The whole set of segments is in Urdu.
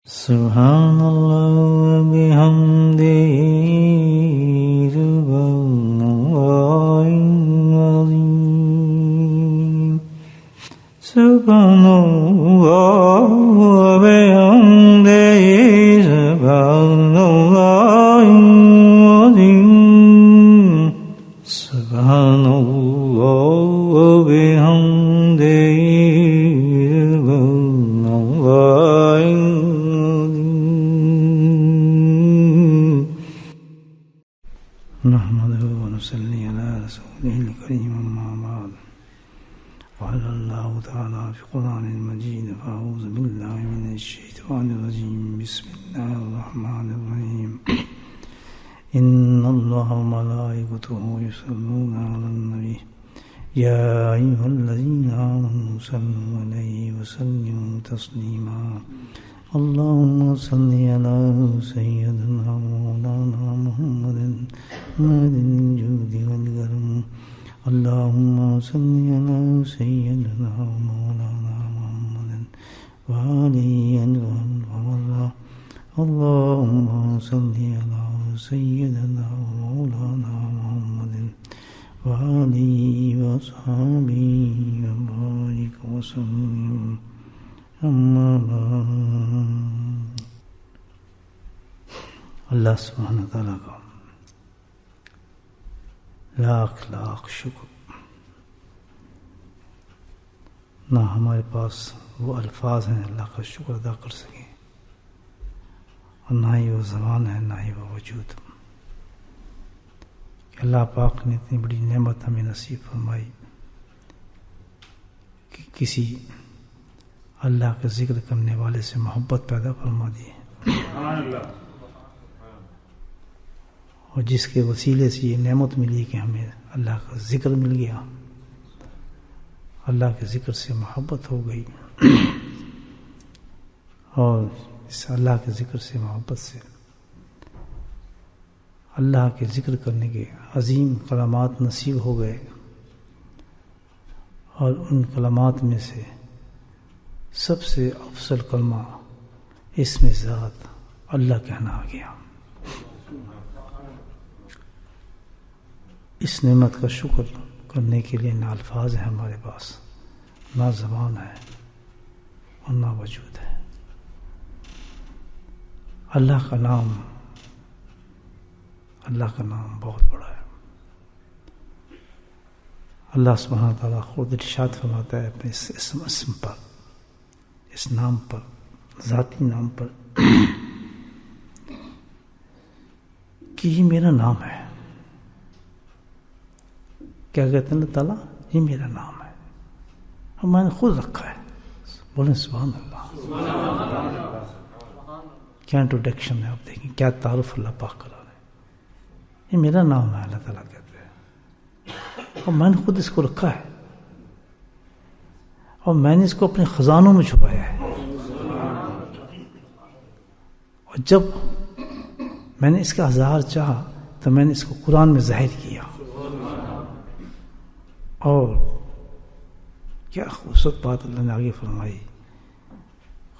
سبحان اللہ وبحمدہ سبحان اللہ العظیم سبحان اللہ وبحمدہ سبحان اللہ العظیم سبحان اللہ وبحمدہ نحمده ونصلي على رسوله الكريم أما بعد قال الله تعالى في القرآن المجيد فأعوذ بالله من الشيطان الرجيم بسم الله الرحمن الرحيم إن الله وملائكته يصلون على النبي يا أيها الذين آمنوا صلوا عليه وسلموا تسليما اللهم صل على سيدنا مولانا محمد معدن الجود والكرم اللهم صل على سيدنا مولانا محمد وآله ومن اللهم صل على سيدنا مولانا محمد وآله وصحبه وبارك وسلم اما بعد۔ اللہ سبحانہ تعالیٰ کا لاکھ لاکھ شکر، نہ ہمارے پاس وہ الفاظ ہیں اللہ کا شکر ادا کر سکیں، اور نہ ہی وہ زبان ہے، نہ ہی وہ وجود، کہ اللہ پاک نے اتنی بڑی نعمت ہمیں نصیب فرمائی کہ کسی اللہ کا ذکر کرنے والے سے محبت پیدا فرما دی، اور جس کے وسیلے سے یہ نعمت ملی کہ ہمیں اللہ کا ذکر مل گیا، اللہ کے ذکر سے محبت ہو گئی، اور اس اللہ کے ذکر سے محبت سے اللہ کے ذکر کرنے کے عظیم کلمات نصیب ہو گئے، اور ان کلمات میں سے سب سے افضل کلمہ اسم ذات اللہ کہنا آ گیا۔ اس نعمت کا شکر کرنے کے لیے نہ الفاظ ہیں ہمارے پاس، نہ زبان ہے، اور نہ وجود ہے۔ اللہ کا نام بہت بڑا ہے۔ اللہ سبحانہ تعالیٰ خود ارشاد فرماتا ہے اپنے اس اسم پر، اس نام پر، ذاتی نام پر، کہ یہ میرا نام ہے۔ کیا کہتے ہیں اللہ تعالیٰ؟ یہ میرا نام ہے اور میں نے خود رکھا ہے۔ بولیں سبحان اللہ۔ کیا انٹروڈکشن ہے، آپ دیکھیں کیا تعارف اللہ پاک کرا رہے ہیں۔ یہ میرا نام ہے، اللہ تعالیٰ کہتے ہیں، اور میں نے خود اس کو رکھا ہے، اور میں نے اس کو اپنے خزانوں میں چھپایا ہے، اور جب میں نے اس کا اظہار چاہا تو میں نے اس کو قرآن میں ظاہر کیا، اور کیا خوبصورت بات اللہ نے آگے فرمائی،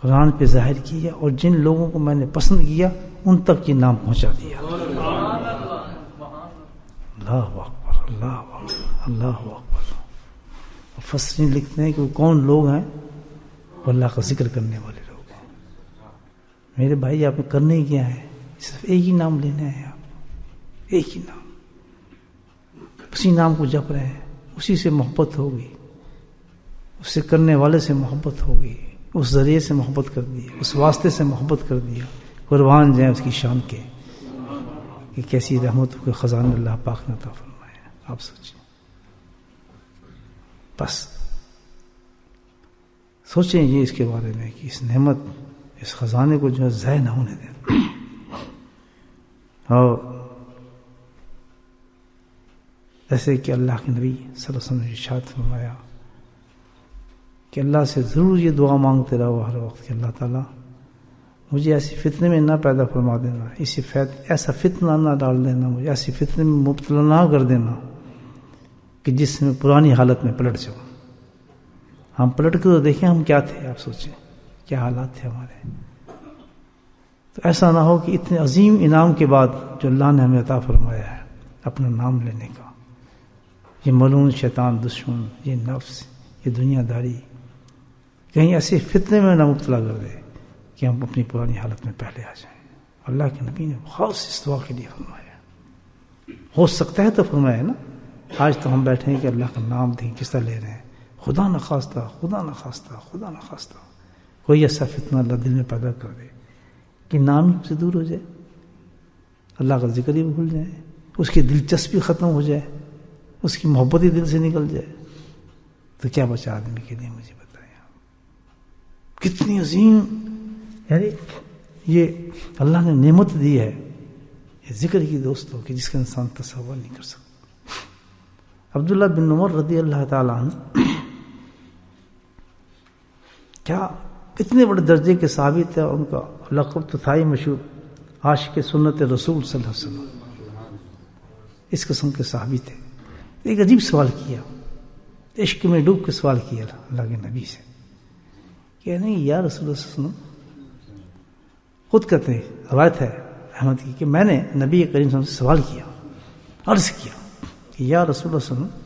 قرآن پہ ظاہر کیا، اور جن لوگوں کو میں نے پسند کیا ان تک یہ نام پہنچا دیا۔ اللہ اکبر، اللہ اکبر، اللہ اکبر۔ مفسرین لکھتے ہیں کہ وہ کون لوگ ہیں؟ وہ اللہ کا ذکر کرنے والے لوگ ہیں۔ میرے بھائی آپ نے کرنے ہی کیا ہے؟ صرف ایک ہی نام لینا ہے، آپ ایک ہی نام، اسی نام کو جپ رہے ہیں، اسی سے محبت ہوگی، اس سے کرنے والے سے محبت ہوگی، اس ذریعے سے محبت کر دیا، اس واسطے سے محبت کر دیا۔ قربان جائیں اس کی شان کے کہ کیسی رحمتوں کے خزانے اللہ پاک نے عطا فرمائے۔ آپ سوچیں، بس سوچیں یہ اس کے بارے میں کہ اس نعمت، اس خزانے کو جو ہے ضائع نہ ہونے دیں۔ اور جیسے کہ اللہ کے نبی صلی اللہ علیہ وسلم نے ارشاد فرمایا کہ اللہ سے ضرور یہ دعا مانگتے رہو ہر وقت کہ اللہ تعالیٰ مجھے ایسی فتنے میں نہ پیدا فرما دینا، ایسا فتنہ نہ ڈال دینا، مجھے ایسی فتنے میں مبتلا نہ کر دینا کہ جس میں پرانی حالت میں پلٹ جاؤں۔ ہم پلٹ کے تو دیکھیں ہم کیا تھے، آپ سوچیں کیا حالات تھے ہمارے، تو ایسا نہ ہو کہ اتنے عظیم انعام کے بعد جو اللہ نے ہمیں عطا فرمایا ہے اپنا نام لینے کا، یہ ملعون شیطان دشمن، یہ نفس، یہ دنیا داری کہیں ایسے فتنے میں نہ مبتلا کر دے کہ ہم اپنی پرانی حالت میں پہلے آ جائیں۔ اللہ کے نبی نے خاص اس دعا کے لیے فرمایا، ہو سکتا ہے تو فرمایا نا۔ آج تو ہم بیٹھے ہیں کہ اللہ کا نام دیں کس طرح لے رہے ہیں، خدا نخواستہ خدا نخواستہ خدا نخواستہ کوئی ایسا فتنہ اللہ دل میں پیدا کر دے کہ نام ہی سے دور ہو جائے، اللہ کا ذکر ہی بھول جائے، اس کی دلچسپی ختم ہو جائے، اس کی محبت ہی دل سے نکل جائے، تو کیا بچا آدمی کے لیے؟ مجھے بتائیں کتنی عظیم، یعنی یہ اللہ نے نعمت دی ہے یہ ذکر کی دوستوں کہ جس کا انسان تصور نہیں کر سکتا۔ عبداللہ بن عمر رضی اللہ تعالیٰ عنہ کیا اتنے بڑے درجے کے صحابی تھے، ان کا لقب تو تھا ہی مشہور، عاشق سنت رسول صلی اللہ علیہ وسلم، اس قسم کے صحابی تھے۔ ایک عجیب سوال کیا، عشق میں ڈوب کے سوال کیا اللہ کے نبی سے کہ نہیں یا رسول اللہ صلی اللہ علیہ وسلم، خود کہتے ہیں، روایت ہے احمد کی کہ میں نے نبی کریم صلی اللہ علیہ وسلم سے سوال کیا، عرض کیا کہ یا رسول اللہ صلی اللہ علیہ وسلم،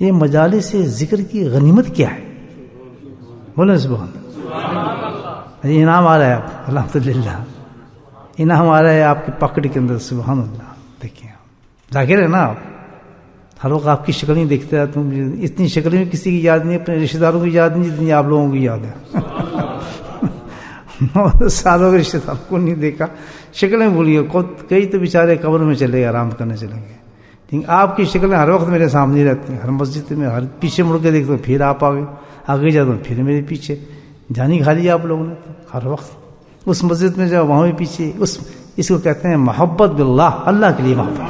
یہ مجالس ذکر کی غنیمت کیا ہے؟ بولیں سبحان اللہ، یہ انعام آ رہا ہے آپ، الحمدللہ انعام آ رہا ہے آپ کی پکڑ کے اندر، سبحان اللہ۔ دیکھیں ذاکر ہے نا آپ، ہر وقت آپ کی شکل نہیں دیکھتے ہیں، تم اتنی شکلیں بھی کسی کی یاد نہیں، اپنے رشتہ داروں کی یاد نہیں جتنی آپ لوگوں کی یاد ہے۔ 9 سالوں کے رشتہ داروں کو نہیں دیکھا، شکلیں بھول گئے، کئی تو بیچارے قبر میں چلے گئے، آرام کرنے چلیں گے، لیکن آپ کی شکلیں ہر وقت میرے سامنے رہتی ہیں، ہر مسجد میں، ہر پیچھے مڑ کے دیکھتا ہوں پھر آپ آگے جاتا ہوں پھر میرے پیچھے، جانی کھا لیا آپ لوگوں نے ہر وقت، اس مسجد میں جاؤ وہاں بھی پیچھے، اس کو کہتے ہیں محبت باللہ، اللہ کے لیے محبت،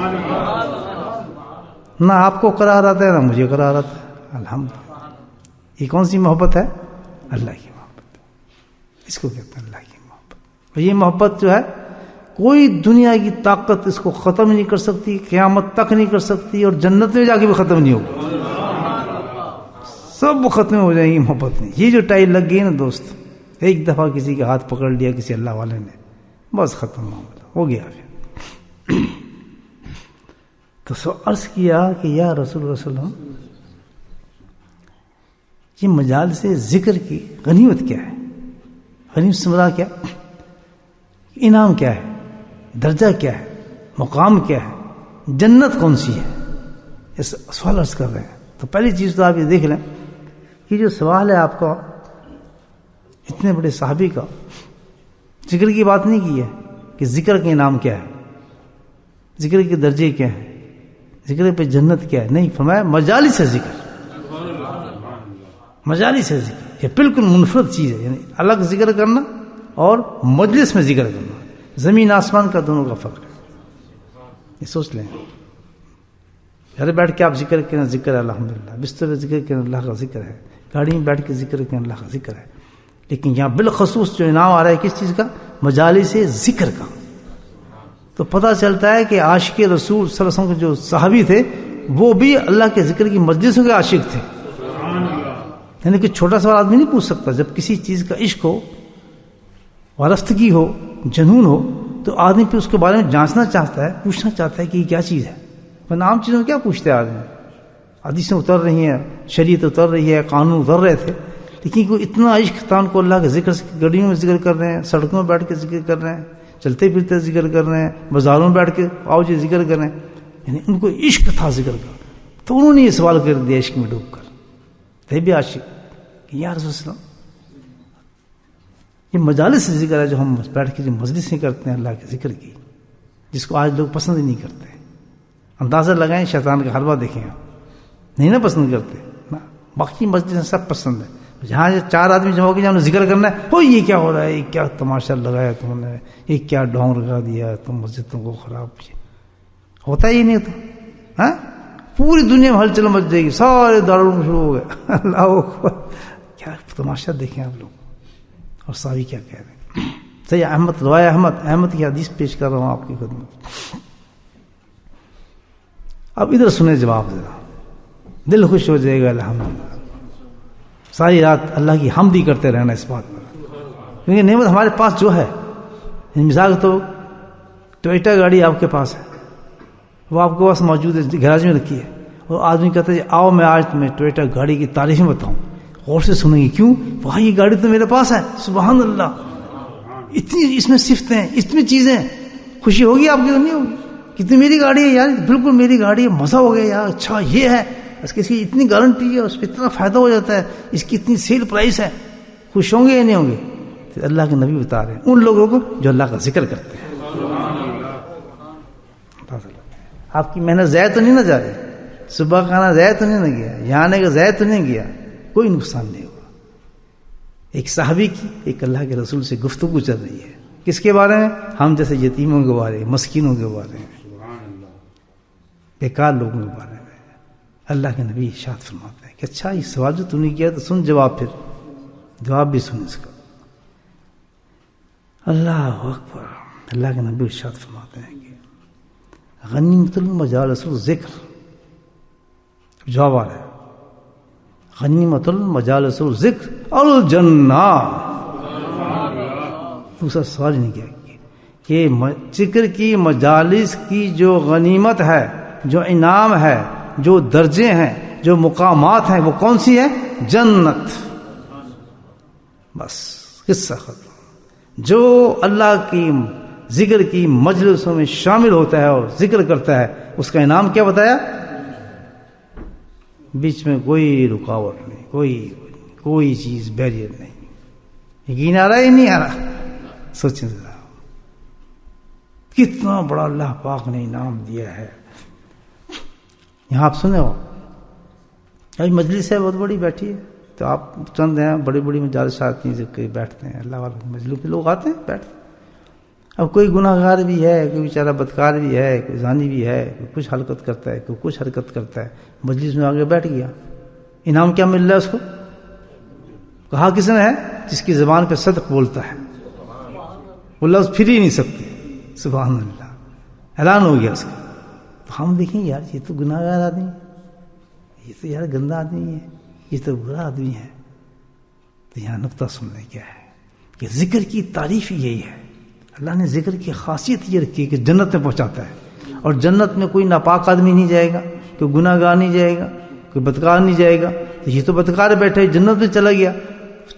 نہ آپ کو قرار آتا ہے نہ مجھے قرار آتا ہے، الحمدللہ۔ یہ کون سی محبت ہے؟ اللہ کی محبت، اس کو کہتے ہیں اللہ کی محبت۔ اور یہ محبت جو ہے کوئی دنیا کی طاقت اس کو ختم نہیں کر سکتی، قیامت تک نہیں کر سکتی، اور جنت میں جا کے بھی ختم نہیں ہوگا، سب ختم ہو جائیں گی محبت میں۔ یہ جو ٹائی لگ گئی نا دوست، ایک دفعہ کسی کے ہاتھ پکڑ لیا کسی اللہ والے نے، بس ختم ہو گیا۔ پھر تو عرض کیا کہ یا رسول اللہ صلی اللہ علیہ وسلم، یہ مجالس ذکر کی غنیمت کیا ہے؟ غنیمت سے مراد کیا؟ انعام کیا ہے؟ درجہ کیا ہے؟ مقام کیا ہے؟ جنت کون سی ہے؟ اس سوال عرض کر رہے ہیں۔ تو پہلی چیز تو آپ یہ دیکھ لیں کہ جو سوال ہے آپ کا اتنے بڑے صحابی کا، ذکر کی بات نہیں کی ہے کہ ذکر کا انعام کیا ہے، ذکر کے درجے کیا ہیں، ذکر پہ جنت کیا ہے، نہیں، فرمایا مجالس ذکر، مجالس ذکر، یہ بالکل منفرد چیز ہے، یعنی الگ ذکر کرنا اور مجلس میں ذکر کرنا، زمین آسمان کا دونوں کا فرق ہے۔ یہ سوچ لیں، گھر بیٹھ کے آپ ذکر کریں، ذکر ہے الحمدللہ، بستر پہ ذکر کریں اللہ کا ذکر ہے، گاڑی میں بیٹھ کے ذکر کریں اللہ کا ذکر ہے، لیکن یہاں بالخصوص جو انعام آ رہا ہے کس چیز کا؟ مجالس ذکر کا۔ تو پتہ چلتا ہے کہ عاشق رسول صلی اللہ علیہ وسلم کے جو صحابی تھے وہ بھی اللہ کے ذکر کی مجلسوں کے عاشق تھے، یعنی کہ چھوٹا سا آدمی نہیں پوچھ سکتا، جب کسی چیز کا عشق ہو، وارفتگی ہو، جنون ہو، تو آدمی پھر اس کے بارے میں جانچنا چاہتا ہے، پوچھنا چاہتا ہے کہ یہ کیا چیز ہے۔ ورنہ عام چیزوں کیا پوچھتے ہیں آدمی، حدیثیں اتر رہی ہیں، شریعت اتر رہی ہے، قانون اتر رہے تھے، لیکن کوئی اتنا عشق تھا ان کو اللہ کے ذکر سے، گاڑیوں میں ذکر کر رہے ہیں، سڑکوں میں بیٹھ کے ذکر کر رہے ہیں، چلتے پھرتے ذکر کر رہے ہیں، بازاروں میں بیٹھ کے آؤ جی ذکر کر رہے ہیں، یعنی ان کو عشق تھا ذکر کا۔ تو انہوں نے یہ سوال کر دیا عشق میں ڈوب کر، تھے بھی عاشق، یا رسول اللہ، یہ مجالس سے ذکر ہے جو ہم بیٹھ کے جو مجلسیں کرتے ہیں اللہ کے ذکر کی، جس کو آج لوگ پسند ہی نہیں کرتے۔ اندازہ لگائیں، شیطان کا حلوہ دیکھیں آپ، نہیں نا پسند کرتے نا، باقی مسجد سب پسند ہے، جہاں 4 آدمی جمع ہو کے جہاں ذکر کرنا ہے، ہو یہ کیا ہو رہا ہے، یہ کیا تماشا لگایا تم نے، یہ کیا ڈھونگ لگا دیا تم، مسجد تم کو خراب ہوتا ہی نہیں تو، ہاں پوری دنیا میں ہلچل مچ جائے گی، سارے دارالعلوم شروع ہو گئے، اللہ اکبر، کیا تماشا دیکھیں آپ لوگ۔ اور صحابی کیا کہہ رہے ہیں، صحیح احمد، روایہ احمد کی حدیث پیش کر رہا ہوں آپ کی خدمت۔ اب ادھر سنیں جواب، ذرا دل خوش ہو جائے گا، الحمدللہ، ساری رات اللہ کی حمد ہی کرتے رہنا اس بات پر۔ کیونکہ نعمت ہمارے پاس جو ہے، مثال تو ٹویوٹا گاڑی آپ کے پاس ہے، وہ آپ کے پاس موجود ہے، گیراج میں رکھی ہے، اور آدمی کہتا ہے آؤ میں آج تمہیں ٹویوٹا گاڑی کی تعریفیں بتاؤں، غور سے سنیں گے، کیوں؟ وہاں یہ گاڑی تو میرے پاس ہے، سبحان اللہ، اتنی اس میں صفتیں، اتنی چیزیں، خوشی ہوگی آپ کی؟ نہیں ہوگی؟ کتنی میری گاڑی ہے یار، بالکل میری گاڑی ہے، مزہ ہو گیا یار، اچھا یہ ہے، اس کی اتنی گارنٹی ہے، اس پہ اتنا فائدہ ہو جاتا ہے، اس کی اتنی سیل پرائس ہے، خوش ہوں گے یا نہیں ہوں گے؟ تو اللہ کے نبی بتا رہے ہیں ان لوگوں کو جو اللہ کا ذکر کرتے ہیں۔ آپ کی محنت ضائع تو نہیں نہ جا رہی، صبح کا آنا ضائع تو نہیں نہ گیا، یہاں آنے کا ضائع تو نہیں گیا، کوئی نقصان نہیں ہوا۔ ایک صحابی کی ایک اللہ کے رسول سے گفتگو چل رہی ہے، کس کے بارے میں؟ ہم جیسے یتیموں کے بارے میں، مسکینوں کے بارے میں، بیکار لوگوں کے بارے میں۔ اللہ کے نبی ارشاد فرماتے ہیں کہ اچھا یہ سوال جو تو نے کیا تو سن جواب، پھر جواب بھی سن اس کا۔ اللہ اکبر، اللہ کے نبی ارشاد فرماتے ہیں کہ غنیمت المجالس الذکر، جواب آ رہا ہے، غنیمت المجالس الذکر الجنہ۔ دوسرا سوال نہیں کیا کہ ذکر کی مجالس کی جو غنیمت ہے، جو انعام ہے، جو درجے ہیں، جو مقامات ہیں، وہ کون سی ہے؟ جنت۔ بس قصہ ختم۔ جو اللہ کی ذکر کی مجلسوں میں شامل ہوتا ہے اور ذکر کرتا ہے، اس کا انعام کیا بتایا؟ بیچ میں کوئی رکاوٹ نہیں، کوئی چیز بیریئر نہیں۔ یقین آ رہا ہے یا نہیں آ رہا؟ سوچیں ذرا، کتنا بڑا اللہ پاک نے انعام دیا ہے۔ یہاں آپ سنے ہو ابھی مجلس ہے بہت بڑی بیٹھی ہے، تو آپ چند ہیں، بڑی بڑی مجالس آتی ہیں، جب کہیں بیٹھتے ہیں، اللہ والے مجلس کے لوگ آتے ہیں بیٹھتے ہیں۔ اب کوئی گناہ گار بھی ہے، کوئی بیچارہ بدکار بھی ہے، کوئی زانی بھی ہے، کوئی کچھ حرکت کرتا ہے، کوئی کچھ حرکت کرتا ہے، مجلس میں آگے بیٹھ گیا، انعام کیا مل رہا ہے اس کو؟ کہا کس نے ہے؟ جس کی زبان پہ صدق بولتا ہے، وہ لفظ پھر ہی نہیں سکتے، سبحان اللہ، اعلان ہو گیا اس کا۔ تو ہم دیکھیں یار یہ تو گناہ گار آدمی ہے، یہ تو یار گندا آدمی ہے، یہ تو برا آدمی ہے۔ تو یہاں نقطہ سننے کیا ہے کہ ذکر کی تعریف یہی ہے۔ اللہ نے ذکر کی خاصیت یہ رکھی کہ جنت میں پہنچاتا ہے، اور جنت میں کوئی ناپاک آدمی نہیں جائے گا، کوئی گناہ گار نہیں جائے گا، کوئی بدکار نہیں جائے گا۔ تو یہ تو بدکار بیٹھے جنت میں چلا گیا۔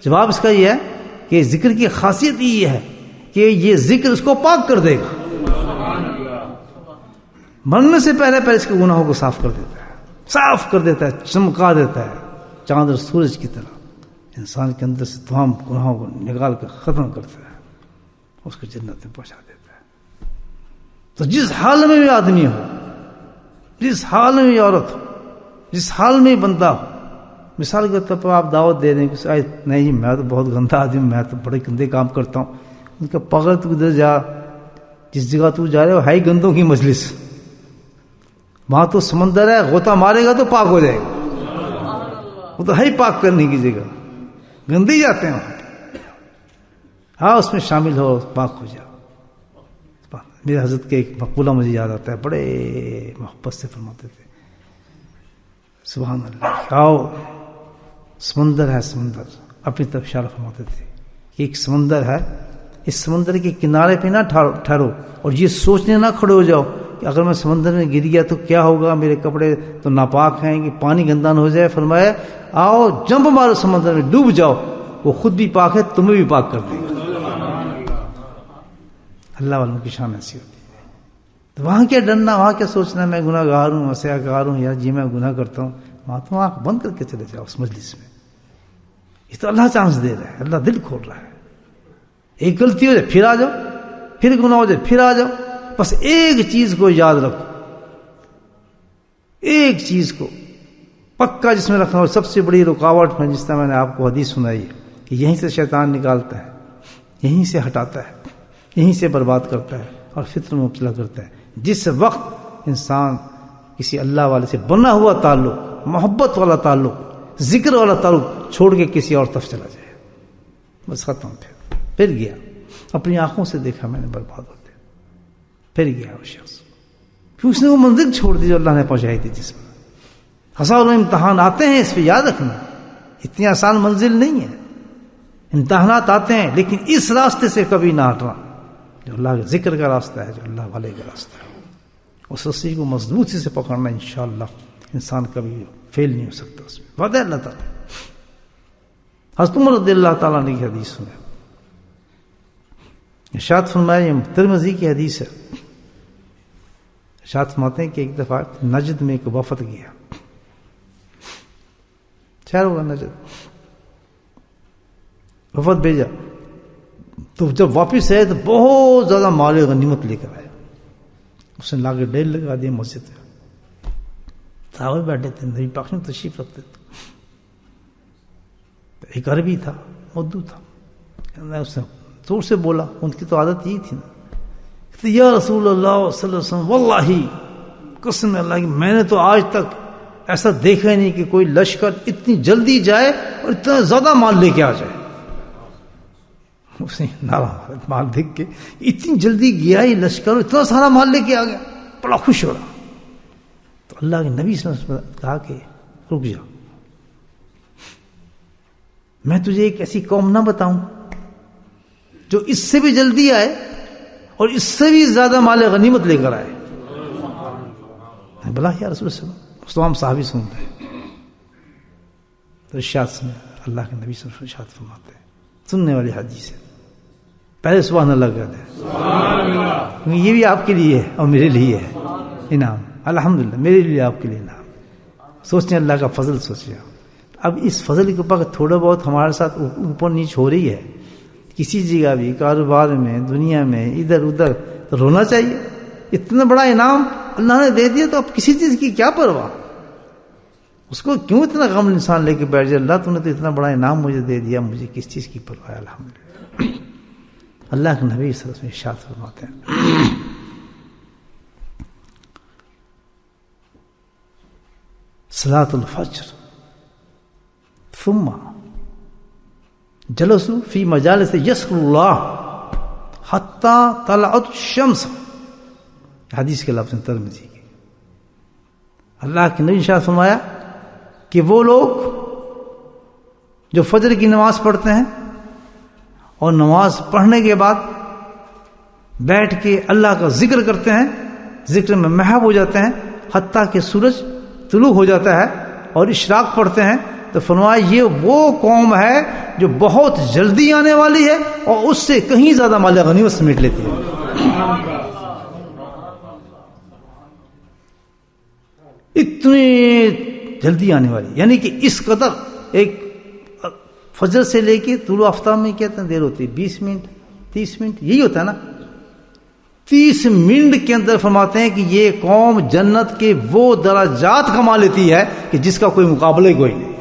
جواب اس کا یہ ہے کہ ذکر کی خاصیت یہ ہے کہ یہ ذکر اس کو پاک کر دے گا، مرنے سے پہلے اس کے گناہوں کو صاف کر دیتا ہے، صاف کر دیتا ہے، چمکا دیتا ہے، چاند اور سورج کی طرح انسان کے اندر سے تمام گناہوں کو نکال کر ختم کرتا ہے، اس کو جنت میں پہنچا دیتا ہے۔ تو جس حال میں بھی آدمی ہو، جس حال میں بھی عورت ہو، جس حال میں بھی بندہ ہو، مثال کے طور پر آپ دعوت دے دیں کہ نہیں میں تو بہت گندا آدمی ہوں، میں تو بڑے گندے کام کرتا ہوں، ان کا پکڑ تو ادھر جا، جس جگہ تو جا رہے ہو ہے ہی گندوں کی مجلس، وہاں تو سمندر ہے، غوطہ مارے گا تو پاک ہو جائے گا، وہ تو ہے ہی پاک کرنے کی جگہ، گندے جاتے ہیں وہاں۔ ہاں اس میں شامل ہو، پاک ہو جاؤ۔ میرے حضرت کے ایک مقولہ مجھے یاد آتا ہے، بڑے محبت سے فرماتے تھے، سبحان اللہ، آؤ سمندر ہے، سمندر اپنی طرف اشارہ فرماتے تھے کہ ایک سمندر ہے، اس سمندر کے کنارے پہ نہ ٹھہرو اور یہ سوچنے نہ کھڑے ہو جاؤ کہ اگر میں سمندر میں گر گیا تو کیا ہوگا، میرے کپڑے تو ناپاک ہیں کہ پانی گندا نہ ہو جائے۔ فرمایا آؤ جمپ مارو سمندر میں، ڈوب جاؤ، وہ خود بھی پاک ہے، تمہیں بھی پاک کر دے گا۔ اللہ والوں کی شان ایسی ہوتی ہے۔ تو وہاں کیا ڈرنا، وہاں کیا سوچنا میں گناہ گار ہوں، مسیح گار ہوں، یار جی میں گناہ کرتا ہوں، وہاں تو آنکھ بند کر کے چلے جاؤ اس مجلس میں۔ یہ تو اللہ چانس دے رہا ہے، اللہ دل کھول رہا ہے۔ ایک غلطی ہو جائے پھر آ جاؤ، پھر گناہ ہو جائے پھر آ جاؤ، بس ایک چیز کو یاد رکھو، ایک چیز کو پکا جس میں رکھنا ہو۔ سب سے بڑی رکاوٹ میں جس طرح میں نے آپ کو حدیث سنائی ہے کہ یہیں سے شیطان نکالتا ہے، یہیں سے ہٹاتا ہے، یہیں سے برباد کرتا ہے اور فطر میں مبتلا کرتا ہے۔ جس وقت انسان کسی اللہ والے سے بنا ہوا تعلق، محبت والا تعلق، ذکر والا تعلق چھوڑ کے کسی اور طرف چلا جائے، بس ختم۔ پھر گیا، اپنی آنکھوں سے دیکھا میں نے برباد ہوتے، پھر گیا وہ شخص، پھر اس نے وہ منزل چھوڑ دی جو اللہ نے پہنچائی تھی، جس میں ہزاروں امتحان آتے ہیں، اس پہ یاد رکھنا، اتنی آسان منزل نہیں ہے، امتحانات آتے ہیں لیکن اس راستے سے کبھی نہ ہٹنا جو اللہ کے ذکر کا راستہ ہے، جو اللہ والے کا راستہ ہے، اس رسی کو مضبوطی سے پکڑنا، انشاءاللہ انسان کبھی فیل نہیں ہو سکتا اس میں، وعدہ اللہ تعالیٰ۔ حضرت عمر رضی اللہ تعالیٰ نے کی حدیث سنیں، ارشاد فرمایا، یہ ترمذی کی حدیث ہے، ارشاد فرماتے ہیں کہ ایک دفعہ نجد میں ایک وفد گیا، شہر ہوگا نجد، وفد بھیجا، تو جب واپس آئے تو بہت زیادہ مال غنیمت لے کر آیا، اس نے لا کے ڈیل لگا دیا مسجد میں، صحابہ بیٹھے تھے، نبی پاک میں تشریف رکھتے تھے، ایک عربی تھا، اردو تھا، اس نے زور سے بولا، ان کی تو عادت یہی تھی نا، یا رسول اللہ صلی اللہ علیہ وسلم واللہ قسم اللہ کی میں نے تو آج تک ایسا دیکھا ہی نہیں کہ کوئی لشکر اتنی جلدی جائے اور اتنا زیادہ مال لے کے آ جائے۔ اس نے نارا مال دیکھ کے، اتنی جلدی گیا یہ لشکر، اتنا سارا مال لے کے آ گیا، بڑا خوش ہو رہا۔ تو اللہ کے نبی صلی اللہ علیہ وسلم نے کہا کہ رک جا، میں تجھے ایک ایسی قوم نہ بتاؤں جو اس سے بھی جلدی آئے اور اس سے بھی زیادہ مال غنیمت لے کر آئے؟ بلا یا رسول اللہ، تمام صحابی سنتے ہیں، تو ارشاد سنے، اللہ کے نبی صلی اللہ علیہ وسلم ارشاد فرماتے ہیں، سننے والی حدیث ہے، پہلے سبحان اللہ کہتے ہیں، یہ بھی آپ کے لیے ہے اور میرے لیے ہے انعام، الحمدللہ میرے لیے آپ کے لیے انعام۔ سوچتے ہیں اللہ کا فضل، سوچیں اب اس فضل کے اوپر تھوڑا بہت ہمارے ساتھ اوپر نیچ ہو رہی ہے کسی جگہ بھی، کاروبار میں، دنیا میں، ادھر ادھر، تو رونا چاہیے، اتنا بڑا انعام اللہ نے دے دیا تو اب کسی چیز کی کیا پرواہ، اس کو کیوں اتنا غم انسان لے کے بیٹھ جائے، اللہ تو نے تو اتنا بڑا انعام مجھے دے دیا، مجھے کس چیز کی پرواہ ہے، الحمدللہ۔ اللہ کے نبی صلی اللہ علیہ وسلم ارشاد فرماتے ہیں، صلاۃ الفجر ثم جلسوا فی مجالس یذکر اللہ حتی طلعت الشمس، حدیث کے لفظ ترمذی کے، اللہ کے نبی ارشاد فرمایا کہ وہ لوگ جو فجر کی نماز پڑھتے ہیں اور نماز پڑھنے کے بعد بیٹھ کے اللہ کا ذکر کرتے ہیں، ذکر میں محو ہو جاتے ہیں حتیٰ کہ سورج طلوع ہو جاتا ہے اور اشراق پڑھتے ہیں، تو فرمایا یہ وہ قوم ہے جو بہت جلدی آنے والی ہے اور اس سے کہیں زیادہ مال غنیمت سمیٹ لیتی ہے۔ اتنی جلدی آنے والی، یعنی کہ اس قدر ایک فجر سے لے کے طلوع آفتاب میں کتنا دیر ہوتی ہے، 20 منٹ 30 منٹ یہی ہوتا ہے نا، 30 منٹ کے اندر فرماتے ہیں کہ یہ قوم جنت کے وہ درجات کما لیتی ہے کہ جس کا کوئی مقابلہ ہی کوئی نہیں۔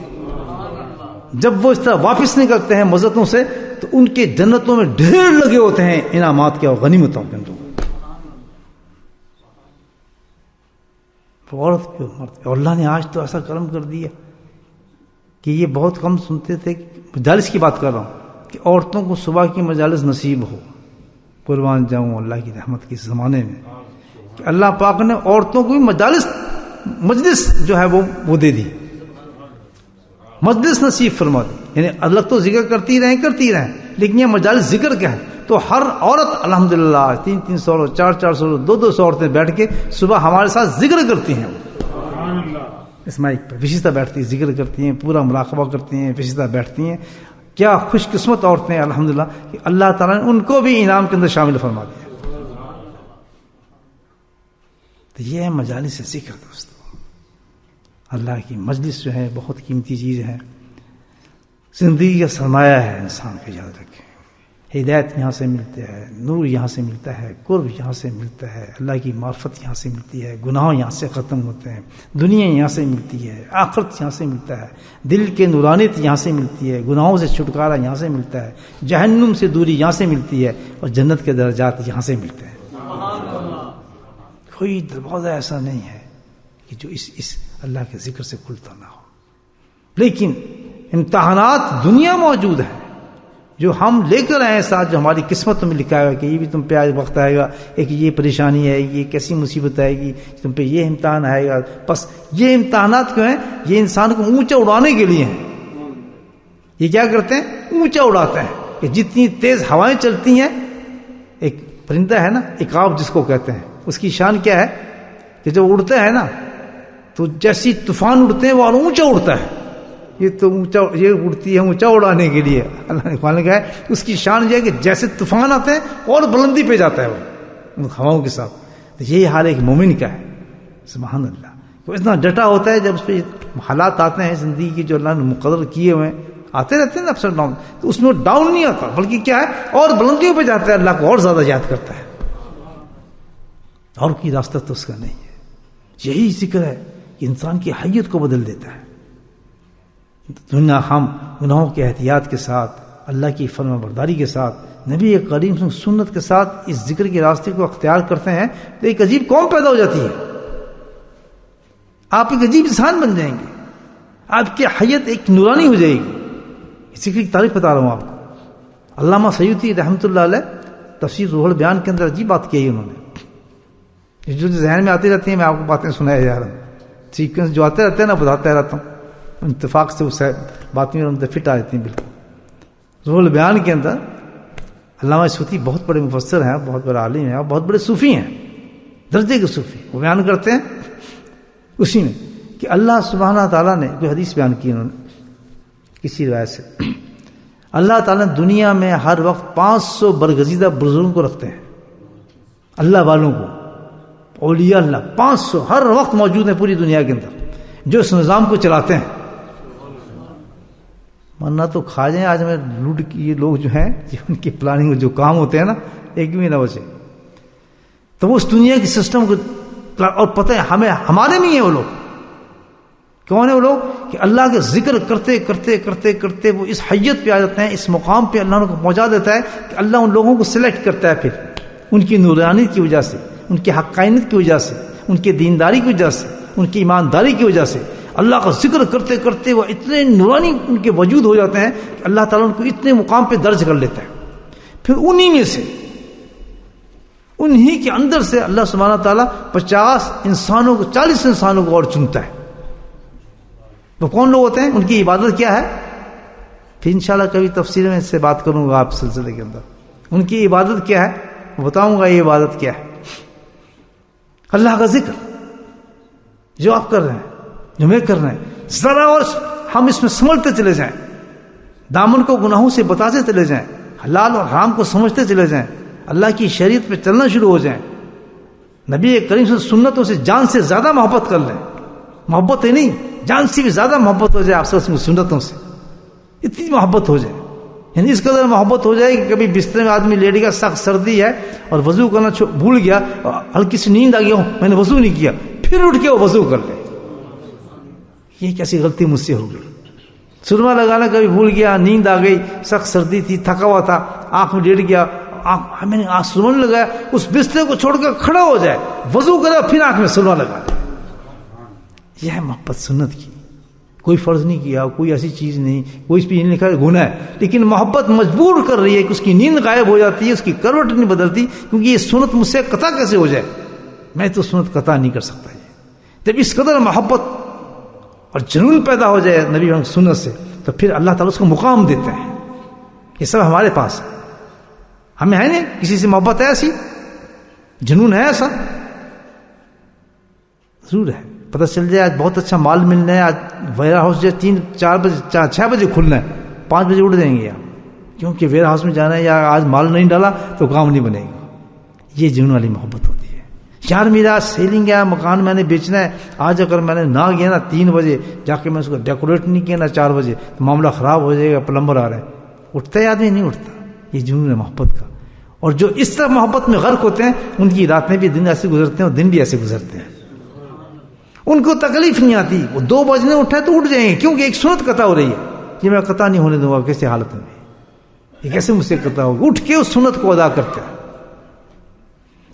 جب وہ اس طرح واپس نہیں کرتے ہیں مزتوں سے تو ان کے جنتوں میں ڈھیر لگے ہوتے ہیں انعامات کے اور غنیمتوں کے اندر، عورت بھی اور مرد بھی۔ اور اللہ نے آج تو ایسا کرم کر دیا کہ یہ بہت کم سنتے تھے، مجالس کی بات کر رہا ہوں، کہ عورتوں کو صبح کی مجالس نصیب ہو، قربان جاؤں اللہ کی رحمت کے زمانے میں کہ اللہ پاک نے عورتوں کو بھی مجلس جو ہے وہ دے دی، مجلس نصیب فرما دی، یعنی اللہ تو ذکر کرتی رہیں لیکن یہ مجالس ذکر کیا ہے، تو ہر عورت الحمدللہ 300 400 200 عورتیں بیٹھ کے صبح ہمارے ساتھ ذکر کرتی ہیں، اس مائک پر وشیشتا بیٹھتی ہیں، ذکر کرتی ہیں، پورا مراقبہ کرتی ہیں، وشیشتا بیٹھتی ہیں۔ کیا خوش قسمت عورتیں الحمدللہ کہ اللہ تعالیٰ نے ان کو بھی انعام کے اندر شامل فرما دیا۔ تو یہ ہے مجالس ذکر دوستو، اللہ کی مجلس جو ہے بہت قیمتی چیز ہے، زندگی کا سرمایہ ہے، انسان کو یاد رکھیں۔ ہدایت یہاں سے ملتا ہے، نور یہاں سے ملتا ہے، قرب یہاں سے ملتا ہے، اللہ کی معرفت یہاں سے ملتی ہے، گناہ یہاں سے ختم ہوتے ہیں، دنیا یہاں سے ملتی ہے، آخرت یہاں سے ملتا ہے، دل کے نورانیت یہاں سے ملتی ہے، گناہوں سے چھٹکارا یہاں سے ملتا ہے، جہنم سے دوری یہاں سے ملتی ہے، اور جنت کے درجات یہاں سے ملتے ہیں۔ کوئی دروازہ ایسا نہیں ہے کہ جو اس اللہ کے ذکر سے کھلتا نہ ہو۔ لیکن امتحانات دنیا موجود ہیں جو ہم لے کر آئے ساتھ، جو ہماری قسمت میں لکھا ہے کہ یہ بھی تم پہ آج وقت آئے گا، ایک یہ پریشانی ہے، یہ کیسی مصیبت آئے گی، تم پہ یہ امتحان آئے گا۔ بس یہ امتحانات کیوں ہیں؟ یہ انسان کو اونچا اڑانے کے لیے ہیں، یہ کیا کرتے ہیں؟ اونچا اڑاتے ہیں کہ جتنی تیز ہوائیں چلتی ہیں. ایک پرندہ ہے نا عقاب جس کو کہتے ہیں, اس کی شان کیا ہے کہ جب اڑتا ہے نا تو جیسی طوفان اڑتے ہیں وہ اونچا اڑتا ہے. یہ تو اونچا, یہ اڑتی ہے اونچا اڑانے کے لیے. اللہ نے قرآن میں کہا ہے اس کی شان یہ ہے کہ جیسے طوفان آتے ہیں اور بلندی پہ جاتا ہے وہ ان ہواؤں کے ساتھ. تو یہی حال ایک مومن کا ہے. سبحان اللہ. وہ اتنا ڈٹا ہوتا ہے جب اس پہ حالات آتے ہیں زندگی کے جو اللہ نے مقرر کیے ہوئے آتے رہتے ہیں نا اپسٹ ڈاؤن, تو اس میں ڈاؤن نہیں آتا بلکہ کیا ہے اور بلندیوں پہ جاتا ہے, اللہ کو اور زیادہ یاد کرتا ہے. اور کوئی راستہ تو اس کا نہیں ہے. یہی ذکر ہے کہ انسان کی حیت کو بدل دیتا ہے. دنیا ہم گناہوں کے احتیاط کے ساتھ, اللہ کی فرما برداری کے ساتھ, نبی کریم صلی اللہ علیہ وسلم سنت کے ساتھ اس ذکر کے راستے کو اختیار کرتے ہیں تو ایک عجیب قوم پیدا ہو جاتی ہے. آپ ایک عجیب انسان بن جائیں گے, آپ کی حیت ایک نورانی ہو جائے گی. اسی کی تاریخ بتا رہا ہوں آپ کو. علامہ سیوطی رحمۃ اللہ علیہ تفسیر روح البیان کے اندر عجیب بات کی ہے انہوں نے, جو ذہن میں آتی رہتی ہیں میں آپ کو باتیں سنایا جا رہا ہوں. سیکوینس جو آتے رہتے ہیں نا بتاتا رہتا ہوں, اتفاق سے اس بات میں فٹ آ جاتی ہیں بالکل. روح البیان کے اندر علامہ سیوطی بہت بڑے مفسر ہیں, بہت بڑے عالم ہیں اور بہت بڑے صوفی ہیں, درجے کے صوفی. وہ بیان کرتے ہیں اسی میں کہ اللہ سبحانہ تعالیٰ نے کوئی حدیث بیان کی انہوں نے کسی روایت سے, اللہ تعالیٰ نے دنیا میں ہر وقت 500 برگزیدہ بزرگوں کو رکھتے ہیں, اللہ والوں کو, اولیاء اللہ 500 ہر وقت موجود ہیں پوری دنیا کے اندر جو اس نظام کو چلاتے ہیں. ورنہ تو کھا جائیں آج میں لوٹ کی یہ لوگ جو ہیں ان کی پلاننگ جو کام ہوتے ہیں نا ایک بھی نہ بچے, تو وہ اس دنیا کی سسٹم کو, اور پتہ ہے ہمیں ہمارے میں ہی ہیں وہ لوگ. کون ہے وہ لوگ کہ اللہ کے ذکر کرتے کرتے کرتے کرتے وہ اس حیت پہ آ جاتے ہیں, اس مقام پہ اللہ ان کو پہنچا دیتا ہے کہ اللہ ان لوگوں کو سلیکٹ کرتا ہے پھر ان کی نورانیت کی وجہ سے, ان کی حقانیت کی وجہ سے, ان کی دینداری کی وجہ سے, ان کی ایمانداری کی وجہ سے. اللہ کا ذکر کرتے کرتے وہ اتنے نورانی ان کے وجود ہو جاتے ہیں کہ اللہ تعالیٰ ان کو اتنے مقام پہ درج کر لیتا ہے. پھر انہی میں سے, انہی کے اندر سے اللہ سبحانہ تعالیٰ 50 انسانوں کو, 40 انسانوں کو اور چنتا ہے. وہ کون لوگ ہوتے ہیں, ان کی عبادت کیا ہے, پھر انشاءاللہ کبھی تفصیل میں اس سے بات کروں گا آپ سلسلے کے اندر. ان کی عبادت کیا ہے بتاؤں گا, یہ عبادت کیا ہے. اللہ کا ذکر جو آپ کر رہے ہیں, جو میں کر رہے ہیں, ذرا اور ہم اس میں سمجھتے چلے جائیں, دامن کو گناہوں سے بتاتے چلے جائیں, حلال اور حرام کو سمجھتے چلے جائیں, اللہ کی شریعت پہ چلنا شروع ہو جائیں, نبی کریم صلی اللہ علیہ وسلم سنتوں سے جان سے زیادہ محبت کر لیں, محبت ہی نہیں جان سے بھی زیادہ محبت ہو جائے آپ سے سنتوں سے, اتنی محبت ہو جائے, یعنی اس قدر محبت ہو جائے کہ کبھی بستر میں آدمی لیٹ گیا, سخت سردی ہے اور وضو کرنا بھول گیا, ہلکی سی نیند آ گئی, میں نے وضو نہیں کیا, پھر اٹھ کے وہ وضو کر لے. یہ کیسی غلطی مجھ سے ہو گئی, سرما لگانا کبھی بھول گیا, نیند آ گئی, سخت سردی تھی, تھکا ہوا تھا, آنکھ میں لیٹ گیا, میں نے آنکھ سرما لگایا, اس بستر کو چھوڑ کر کھڑا ہو جائے, وضو کرے پھر آنکھ میں سرما لگا لے. یہ ہے محبت سنت کی. کوئی فرض نہیں کیا, کوئی ایسی چیز نہیں, کوئی اس پہ نہیں لکھا گناہ ہے, لیکن محبت مجبور کر رہی ہے کہ اس کی نیند غائب ہو جاتی ہے, اس کی کروٹ نہیں بدلتی, کیونکہ یہ سنت مجھ سے قطع کیسے ہو جائے, میں تو سنت قطع نہیں کر سکتا. جب اس قدر محبت اور جنون پیدا ہو جائے نبی سنت سے, تو پھر اللہ تعالیٰ اس کو مقام دیتے ہیں. یہ سب ہمارے پاس ہے, ہمیں ہے نہیں کسی سے محبت ہے, ایسی جنون ہے, ایسا ضرور ہے. پتہ چل جائے آج بہت اچھا مال ملنا ہے, آج ویئر ہاؤس جو 3-4 بجے 6 بجے کھلنا ہے, 5 بجے اٹھ جائیں گے آپ, کیونکہ ویئر ہاؤس میں جانا ہے, یا آج مال نہیں ڈالا تو کام نہیں بنے گا. یہ جنون والی محبت ہوتی ہے. یار میرا سیلنگ ہے, مکان میں نے بیچنا ہے, آج اگر میں نے نہ گیا نا 3 بجے جا کے میں اس کو ڈیکوریٹ نہیں کیا نا 4 بجے, تو معاملہ خراب ہو جائے گا, پلمبر آ رہا ہے. اٹھتا ہے آدمی, نہیں اٹھتا. یہ جنون ہے محبت کا. اور جو اس طرح محبت میں غرق ہوتے ہیں ان کی راتیں بھی دن ایسے گزرتے ہیں اور دن بھی ایسے گزرتے ہیں. ان کو تکلیف نہیں آتی, وہ 2 بجنے اٹھے تو اٹھ جائیں گے, کیونکہ ایک سنت قطع ہو رہی ہے. یہ میں قطع نہیں ہونے دوں گا کیسے حالت میں, یہ کیسے مجھ سے قطع ہوگی. اٹھ کے اس سنت کو ادا کرتا ہے.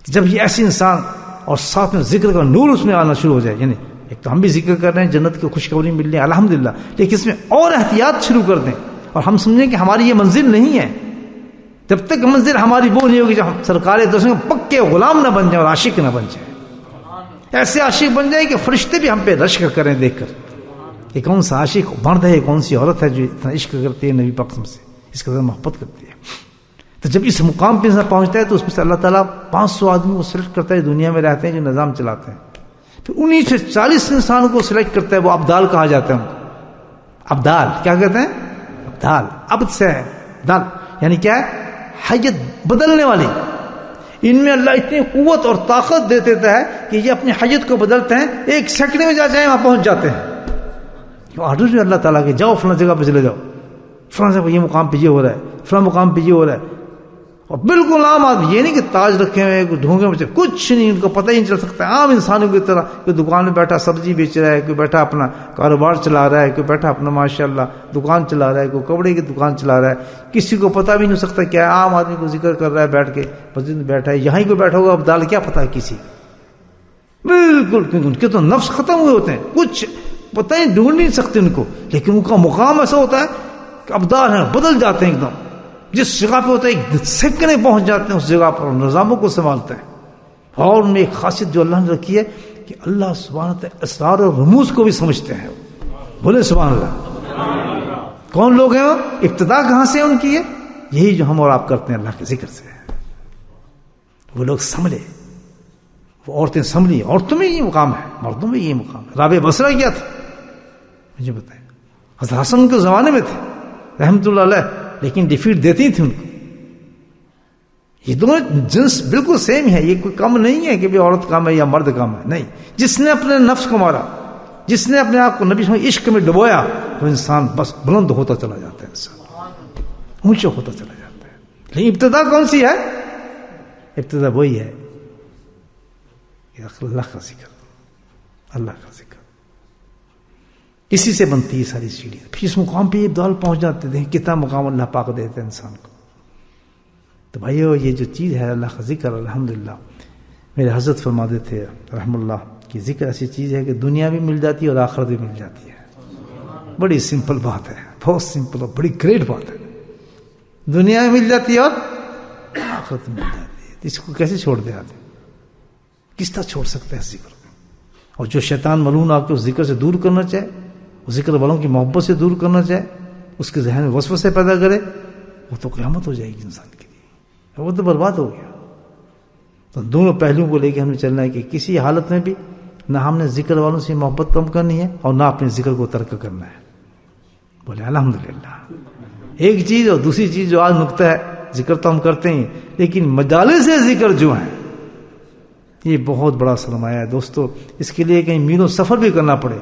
جب یہ ایسے انسان اور ساتھ میں ذکر کا نور اس میں آنا شروع ہو جائے, یعنی ایک تو ہم بھی ذکر کر رہے ہیں, جنت کی خوشخبری مل رہی ہے الحمدللہ, لیکن اس میں اور احتیاط شروع کر دیں اور ہم سمجھیں کہ ہماری یہ منزل نہیں ہے. جب تک منزل ہماری وہ نہیں ہوگی جب ہم سرکار دوسرے پکے غلام نہ بن جائیں اور عاشق نہ بن جائیں. ایسے عاشق بن جائے کہ فرشتے بھی ہم پہ رشک کریں دیکھ کر, کہ کون سا عاشق مرد ہے، کون سی عورت ہے جو اتنا عشق کرتی ہے نبی پاک سے، اس قدر محبت کرتی ہے. تو جب اس مقام پہ انسان پہنچتا ہے تو اس میں سے اللہ تعالیٰ 500 آدمی کو سلیکٹ کرتا ہے، دنیا میں رہتے ہیں جو نظام چلاتے ہیں. پھر انہیں سے 40 انسانوں کو سلیکٹ کرتا ہے، وہ ابدال کہا جاتا ہے ان کو. ابدال کیا کہتے ہیں؟ ابدال، عبد سے ہے دال، یعنی کیا ہے؟ حیت بدلنے والے. ان میں اللہ اتنی قوت اور طاقت دے دیتا ہے کہ یہ اپنی حیت کو بدلتے ہیں، 1 سیکنڈ میں جا جائیں وہاں پہنچ جاتے ہیں. آرڈر جو اللہ تعالیٰ کے، جاؤ فلاں جگہ پہ چلے جاؤ، فلاں جگہ یہ مقام پہ یہ ہو رہا ہے، فلاں مقام پہ یہ ہو رہا ہے. اور بالکل عام آدمی، یہ نہیں کہ تاج رکھے ہوئے ڈھونگے میں کچھ نہیں، ان کو پتہ ہی نہیں چل سکتا. عام انسانوں کی طرح کوئی دکان میں بیٹھا سبزی بیچ رہا ہے، کوئی بیٹھا اپنا کاروبار چلا رہا ہے، کوئی بیٹھا اپنا ماشاءاللہ دکان چلا رہا ہے، کوئی کپڑے کی دکان چلا رہا ہے. کسی کو پتہ بھی نہیں ہو سکتا کیا ہے. عام آدمی کو ذکر کر رہا ہے بیٹھ کے، مسجد میں بیٹھا ہے، یہاں ہی کوئی بیٹھا ہوگا ابدال، کیا پتہ ہے کسی، بالکل، کیونکہ ان کے تو نفس ختم ہوئے ہوتے ہیں، کچھ پتہ ہی ڈھونڈ نہیں سکتے ان کو. لیکن ان کا مقام ایسا ہوتا ہے کہ ابدال ہیں، بدل جاتے ہیں ایک دم. جس جگہ پہ ہوتا ہے 1 سیکنڈ میں پہنچ جاتے ہیں اس جگہ پر، نظاموں کو سنبھالتے ہیں. اور ان میں ایک خاصیت جو اللہ نے رکھی ہے کہ اللہ سبحانہ تعالیٰ اسرار اور رموز کو بھی سمجھتے ہیں. بولے سبحان اللہ. کون لوگ ہیں وہ؟ ابتدا کہاں سے ان کی ہے؟ یہی جو ہم اور آپ کرتے ہیں اللہ کے ذکر سے. وہ لوگ سنبھلے، وہ عورتیں سنبھلی. عورتوں میں یہ مقام ہے، مردوں میں یہ مقام ہے. رابعہ بصرہ کیا تھا مجھے بتائیں؟ حضرت حسن کے زمانے میں تھے رحمۃ اللہ علیہ، لیکن ڈیفیٹ دیتی تھی ان کو. یہ دونوں جنس بالکل سیم ہے، یہ کوئی کم نہیں ہے کہ بھی عورت کم ہے یا مرد کم ہے. نہیں، جس نے اپنے نفس کو مارا، جس نے اپنے آپ کو نبی صلی اللہ علیہ وسلم عشق میں ڈبویا، وہ انسان بس بلند ہوتا چلا جاتا ہے، انسان اونچا ہوتا چلا جاتا ہے. لیکن ابتدا کون سی ہے؟ ابتدا وہی ہے کہ اللہ کا ذکر، اللہ کا ذکر. اسی سے بنتی ہے ساری سیڑھیاں. پھر اس مقام پہ یہ ابدال پہنچ جاتے ہیں. کتنا مقام اللہ پاک دیتے ہیں انسان کو. تو بھائیو، یہ جو چیز ہے اللہ کا ذکر، الحمدللہ میرے حضرت فرماتے تھے رحم اللہ کہ ذکر ایسی چیز ہے کہ دنیا بھی مل جاتی ہے اور آخرت بھی مل جاتی ہے. بڑی سمپل بات ہے، بہت سمپل اور بڑی گریٹ بات ہے. دنیا میں مل جاتی ہے اور آخرت میں مل جاتی ہے. اس کو کیسے چھوڑ دے آدمی؟ کس طرح چھوڑ سکتا ہے اس ذکر کو؟ اور جو شیطان ملعون آپ کو اس ذکر سے دور کرنا چاہے، ذکر والوں کی محبت سے دور کرنا چاہے، اس کے ذہن میں وسوسے پیدا کرے، وہ تو قیامت ہو جائے گی انسان کے لیے، وہ تو برباد ہو گیا. تو دونوں پہلوؤں کو لے کے ہمیں چلنا ہے کہ کسی حالت میں بھی نہ ہم نے ذکر والوں سے محبت کم کرنی ہے اور نہ اپنے ذکر کو ترک کرنا ہے. بولے الحمدللہ. ایک چیز اور دوسری چیز جو آج نقطہ ہے، ذکر تو ہم کرتے ہیں لیکن مجالس ذکر جو ہیں یہ بہت بڑا سرمایہ ہے دوستو. اس کے لیے کہیں میلوں سفر بھی کرنا پڑے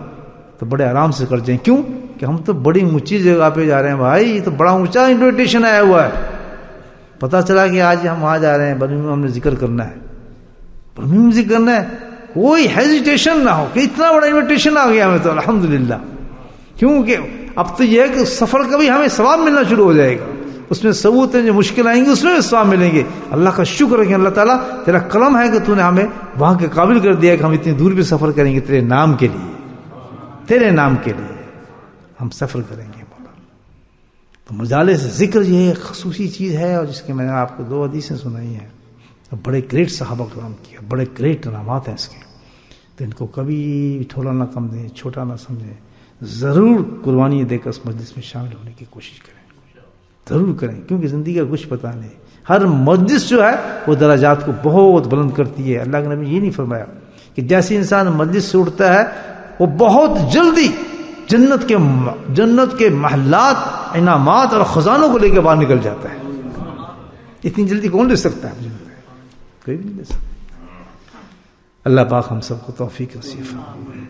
تو بڑے آرام سے کر جائیں. کیوں کہ ہم تو بڑی اونچی جگہ پہ جا رہے ہیں بھائی، یہ تو بڑا اونچا انویٹیشن آیا ہوا ہے. پتہ چلا کہ آج ہم وہاں جا رہے ہیں برمنگھم، ہم نے ذکر کرنا ہے، برمنگھم ذکر کرنا ہے. کوئی ہیزیٹیشن نہ ہو کہ اتنا بڑا انویٹیشن آ گیا ہمیں تو الحمدللہ. کیونکہ اب تو یہ ہے کہ سفر کا بھی ہمیں ثواب ملنا شروع ہو جائے گا. اس میں ثبوت ہے، جو مشکل آئیں گی اس میں بھی ثواب ملیں گے. اللہ کا شکر ہے کہ اللہ تعالیٰ تیرا کرم ہے کہ تو نے ہمیں وہاں کے قابل کر دیا کہ ہم اتنی دور بھی سفر کریں گے تیرے نام کے لیے، تیرے نام کے لیے ہم سفر کریں گے. تو مجالس ذکر یہ ایک خصوصی چیز ہے، اور جس کے میں نے آپ کو 2 حدیثیں سنائی ہیں. بڑے گریٹ صحابہ کرام کیا، بڑے گریٹ نامات ہیں اس کے. تو ان کو کبھی تھوڑا نہ کم دیں، چھوٹا نہ سمجھیں. ضرور قربانی دے کر اس مجلس میں شامل ہونے کی کوشش کریں، ضرور کریں، کیونکہ زندگی کا کچھ پتہ نہیں. ہر مجلس جو ہے وہ درجات کو بہت بلند کرتی ہے. اللہ کے نبی یہ نہیں فرمایا کہ جیسے انسان مجلس سے اٹھتا ہے وہ بہت جلدی جنت کے محلات، انعامات اور خزانوں کو لے کے باہر نکل جاتا ہے. اتنی جلدی کون لے سکتا ہے؟ کوئی بھی نہیں لے سکتا. اللہ پاک ہم سب کو توفیق نصیب فرمائے.